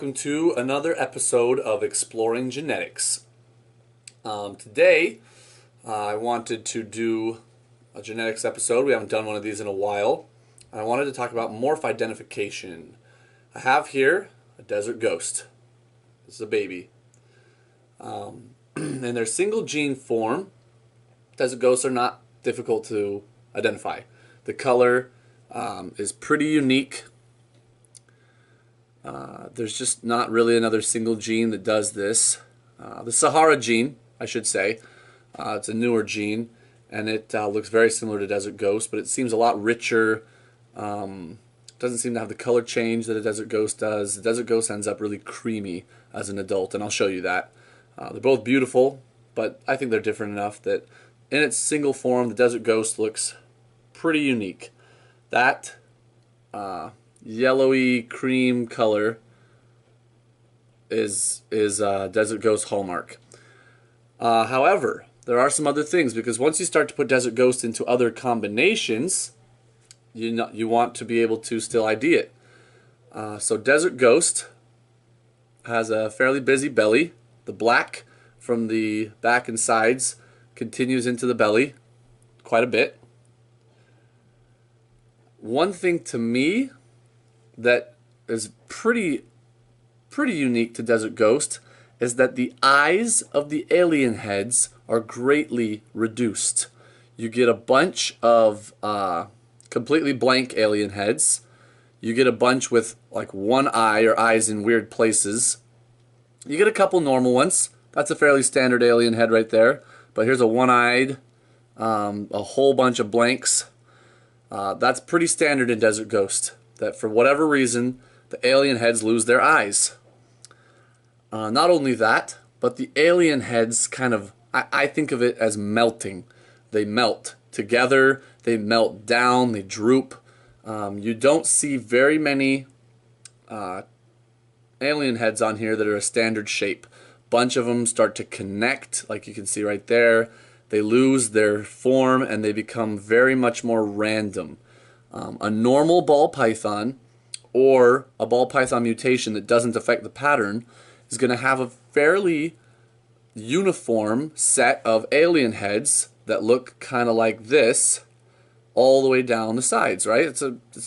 welcome to another episode of Exploring Genetics. Today, I wanted to do a genetics episode. We haven't done one of these in a while. I wanted to talk about morph identification. I have here a desert ghost. This is a baby. In their single gene form, desert ghosts are not difficult to identify. The color is pretty unique. There's just not really another single gene that does this. The Sahara gene, I should say, it's a newer gene, and it looks very similar to desert ghost, but it seems a lot richer. Doesn't seem to have the color change that a desert ghost does. The desert ghost ends up really creamy as an adult, and I'll show you that. They're both beautiful, but I think they're different enough that in its single form, the desert ghost looks pretty unique. That yellowy cream color is desert ghost hallmark. However, there are some other things, because once you start to put desert ghost into other combinations, you want to be able to still ID it. So desert ghost has a fairly busy belly. The black from the back and sides continues into the belly quite a bit. One thing to me that is pretty unique to desert ghost is that the eyes of the alien heads are greatly reduced. You get a bunch of completely blank alien heads. You get a bunch with like one eye or eyes in weird places. You get a couple normal ones. That's a fairly standard alien head right there. But here's a one-eyed, a whole bunch of blanks. That's pretty standard in desert ghost, that for whatever reason the alien heads lose their eyes. Not only that, but the alien heads kind of, I think of it as melting. They melt together, they melt down, they droop. You don't see very many alien heads on here that are a standard shape. Bunch of them start to connect, like you can see right there. They lose their form and they become very much more random. A normal ball python or a ball python mutation that doesn't affect the pattern is going to have a fairly uniform set of alien heads that look kind of like this all the way down the sides, right? It's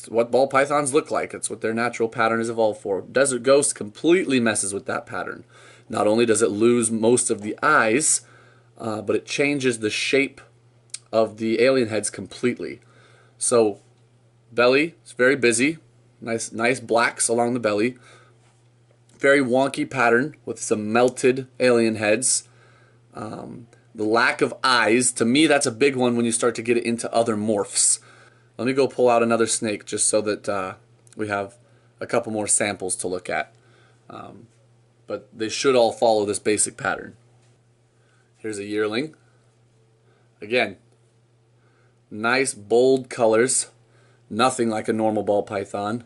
what ball pythons look like. It's what their natural pattern is evolved for. Desert ghost completely messes with that pattern. Not only does it lose most of the eyes, but it changes the shape of the alien heads completely. So belly is very busy, nice blacks along the belly. Very wonky pattern with some melted alien heads. The lack of eyes, to me that's a big one when you start to get it into other morphs. Let me go pull out another snake just so that we have a couple more samples to look at. But they should all follow this basic pattern. Here's a yearling. Again, nice bold colors. Nothing like a normal ball python.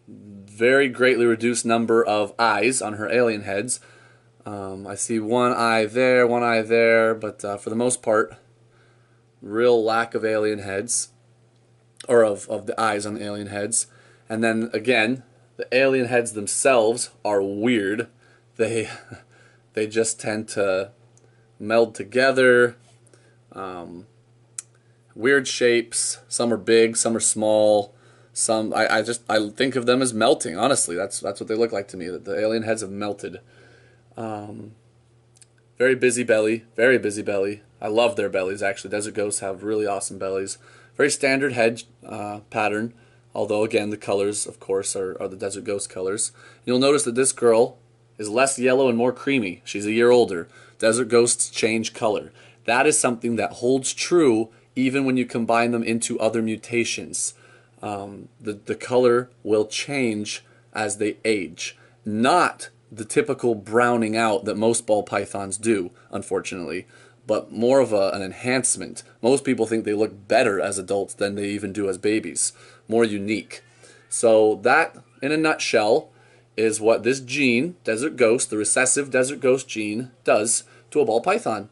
Very greatly reduced number of eyes on her alien heads. I see one eye there, but for the most part, real lack of alien heads, or of the eyes on the alien heads. And then again, the alien heads themselves are weird. They just tend to meld together. Weird shapes. Some are big, some are small. Some I think of them as melting. Honestly, that's what they look like to me. That the alien heads have melted. Very busy belly. Very busy belly. I love their bellies. Actually, desert ghosts have really awesome bellies. Very standard head pattern. Although again, the colors, of course, are the desert ghost colors. You'll notice that this girl is less yellow and more creamy. She's a year older. Desert ghosts change color. That is something that holds true even when you combine them into other mutations. The color will change as they age. Not the typical browning out that most ball pythons do, unfortunately, but more of an enhancement. Most people think they look better as adults than they even do as babies. More unique. So that, in a nutshell, is what this gene, desert ghost, the recessive desert ghost gene, does to a ball python.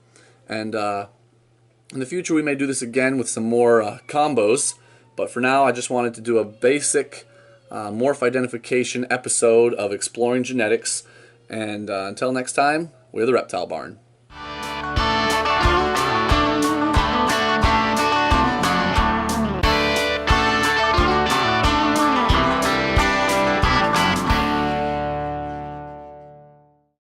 And in the future we may do this again with some more combos, but for now I just wanted to do a basic Morph Identification episode of Exploring Genetics. And until next time, we're the Reptile Barn.